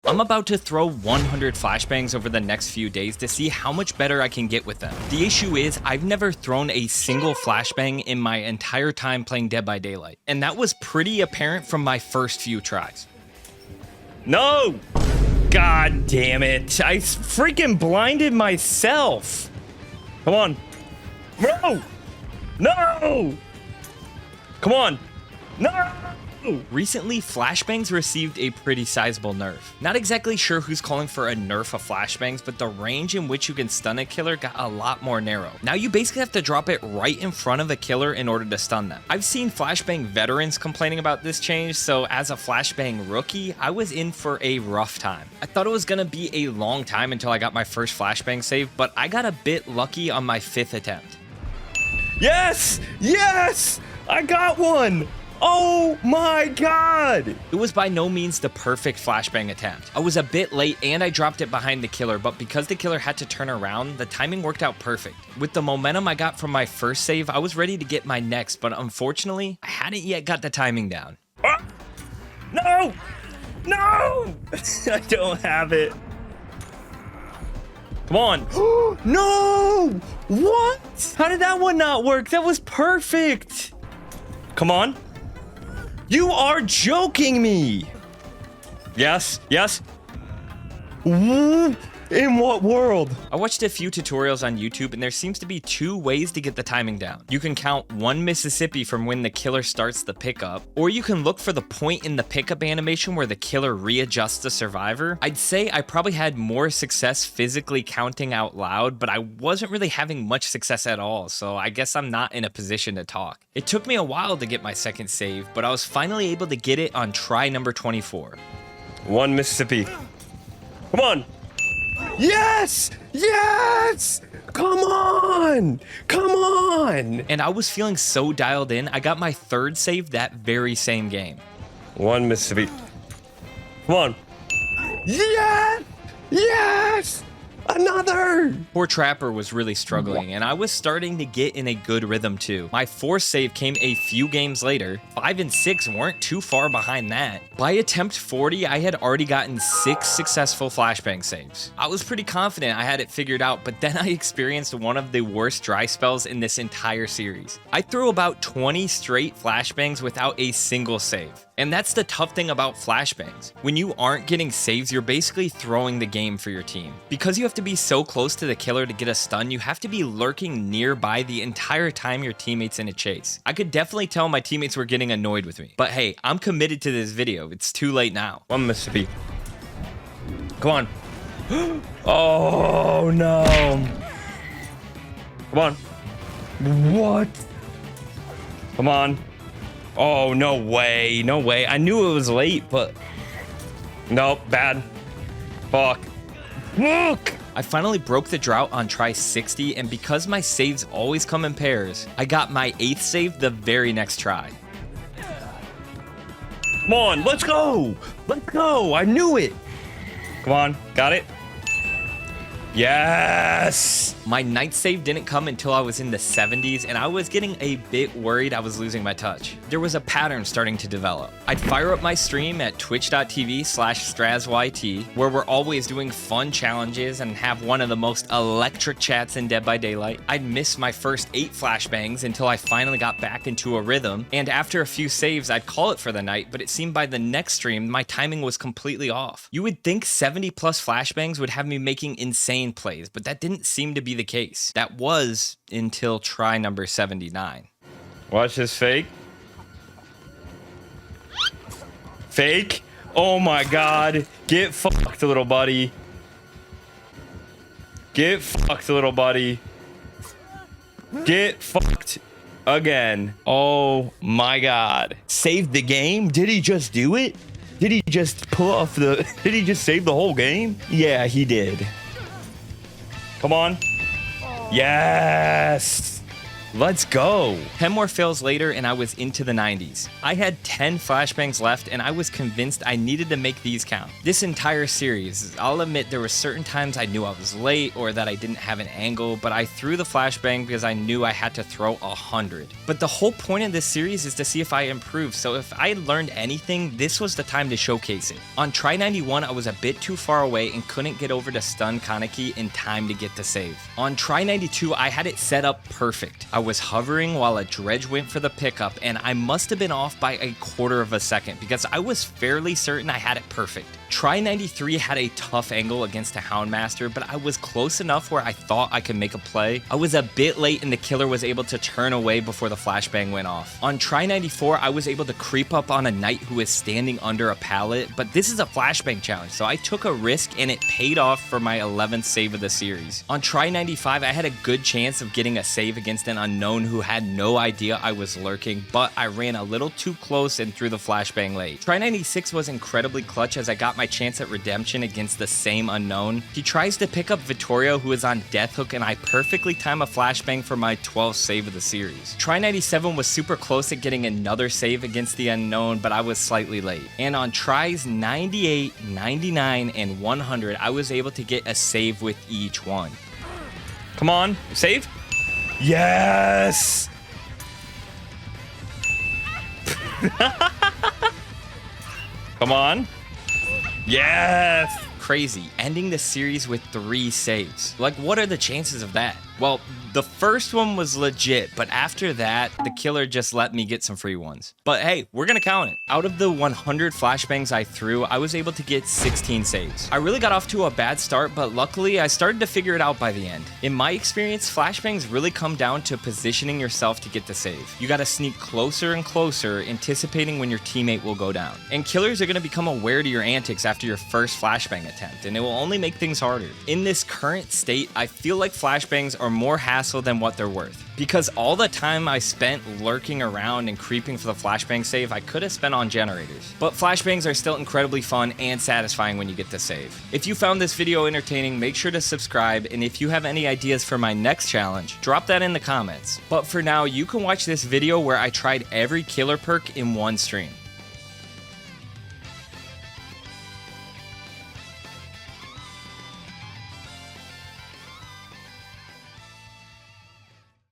I'm about to throw 100 flashbangs over the next few days to see how much better I can get with them. The issue is I've never thrown a single flashbang in my entire time playing Dead by Daylight, and that was pretty apparent from my first few tries. No! God damn it. I freaking blinded myself. Come on. No! No! Come on. No! Recently, flashbangs received a pretty sizable nerf. Not exactly sure who's calling for a nerf of flashbangs, but the range in which you can stun a killer got a lot more narrow. Now you basically have to drop it right in front of a killer in order to stun them. I've seen flashbang veterans complaining about this change, so as a flashbang rookie, I was in for a rough time. I thought it was gonna be a long time until I got my first flashbang save, but I got a bit lucky on my 5th attempt. Yes! Yes! I got one! Oh my god! It was by no means the perfect flashbang attempt. I was a bit late and I dropped it behind the killer, but because the killer had to turn around, the timing worked out perfect. With the momentum I got from my first save, I was ready to get my next, but unfortunately, I hadn't yet got the timing down. No! No! I don't have it. Come on. No! What? How did that one not work? That was perfect. Come on. You are joking me. Yes, yes. In what world? I watched a few tutorials on YouTube and there seems to be 2 ways to get the timing down. You can count 1 Mississippi from when the killer starts the pickup, or you can look for the point in the pickup animation where the killer readjusts the survivor. I'd say I probably had more success physically counting out loud, but I wasn't really having much success at all, so I guess I'm not in a position to talk. It took me a while to get my second save, but I was finally able to get it on try number 24. 1 Mississippi. Come on. Yes! Yes! Come on! Come on! And I was feeling so dialed in, I got my 3rd save that very same game. 1 Mississippi. Come on. Yes! Yes! Another! Poor Trapper was really struggling, and I was starting to get in a good rhythm too. My 4th save came a few games later. 5 and 6 weren't too far behind that. By attempt 40, I had already gotten 6 successful flashbang saves. I was pretty confident I had it figured out, but then I experienced one of the worst dry spells in this entire series. I threw about 20 straight flashbangs without a single save. And that's the tough thing about flashbangs. When you aren't getting saves, you're basically throwing the game for your team. Because you have to be so close to the killer to get a stun, you have to be lurking nearby the entire time your teammate's in a chase. I could definitely tell my teammates were getting annoyed with me. But hey, I'm committed to this video. It's too late now. 1 Mississippi. Come on. Oh no. Come on. What? Come on. Oh, no way. No way. I knew it was late, but... Nope, bad. Fuck. Fuck! I finally broke the drought on try 60, and because my saves always come in pairs, I got my 8th save the very next try. Come on, let's go! Let's go! I knew it! Come on, got it? Yes! My 9th save didn't come until I was in the 70s, and I was getting a bit worried I was losing my touch. There was a pattern starting to develop. I'd fire up my stream at twitch.tv/StrazYT, where we're always doing fun challenges and have one of the most electric chats in Dead by Daylight. I'd miss my first 8 flashbangs until I finally got back into a rhythm, and after a few saves, I'd call it for the night, but it seemed by the next stream, my timing was completely off. You would think 70 plus flashbangs would have me making insane plays, but that didn't seem to be the case. That was until try number 79. Watch this fake. Fake? Oh my god. Get fucked, little buddy. Get fucked, little buddy. Get fucked again. Oh my god. Saved the game? Did he just do it? Did he just pull off the... Did he just save the whole game? Yeah, he did. Come on. Yes. Let's go. 10 more fails later and I was into the 90s. I had 10 flashbangs left and I was convinced I needed to make these count. This entire series, I'll admit there were certain times I knew I was late or that I didn't have an angle, but I threw the flashbang because I knew I had to throw 100. But the whole point of this series is to see if I improve, so if I had learned anything, this was the time to showcase it. On try 91, I was a bit too far away and couldn't get over to stun kaneki in time to get the save. On try 92, I had it set up perfect. I was hovering while a dredge went for the pickup, and I must have been off by a quarter of a second because I was fairly certain I had it perfect. Try 93 had a tough angle against a Houndmaster, but I was close enough where I thought I could make a play. I was a bit late and the killer was able to turn away before the flashbang went off. On try 94, I was able to creep up on a knight who was standing under a pallet, but this is a flashbang challenge, so I took a risk and it paid off for my 11th save of the series. On try 95, I had a good chance of getting a save against an unknown who had no idea I was lurking, but I ran a little too close and threw the flashbang late. Try 96 was incredibly clutch as I got my chance at redemption against the same unknown. He tries to pick up Vittorio, who is on death hook, and I perfectly time a flashbang for my 12th save of the series. Try 97 was super close at getting another save against the unknown, but I was slightly late. And on tries 98, 99, and 100, I was able to get a save with each one. Come on, save? Yes! Come on. Yes! Crazy, ending the series with 3 saves. Like, what are the chances of that? Well, the first one was legit, but after that, the killer just let me get some free ones. But hey, we're gonna count it. Out of the 100 flashbangs I threw, I was able to get 16 saves. I really got off to a bad start, but luckily I started to figure it out by the end. In my experience, flashbangs really come down to positioning yourself to get the save. You gotta sneak closer and closer, anticipating when your teammate will go down. And killers are gonna become aware to your antics after your first flashbang attempt, and it will only make things harder. In this current state, I feel like flashbangs are more hassle than what they're worth. Because all the time I spent lurking around and creeping for the flashbang save, I could have spent on generators. But flashbangs are still incredibly fun and satisfying when you get the save. If you found this video entertaining, make sure to subscribe, and if you have any ideas for my next challenge, drop that in the comments. But for now, you can watch this video where I tried every killer perk in one stream.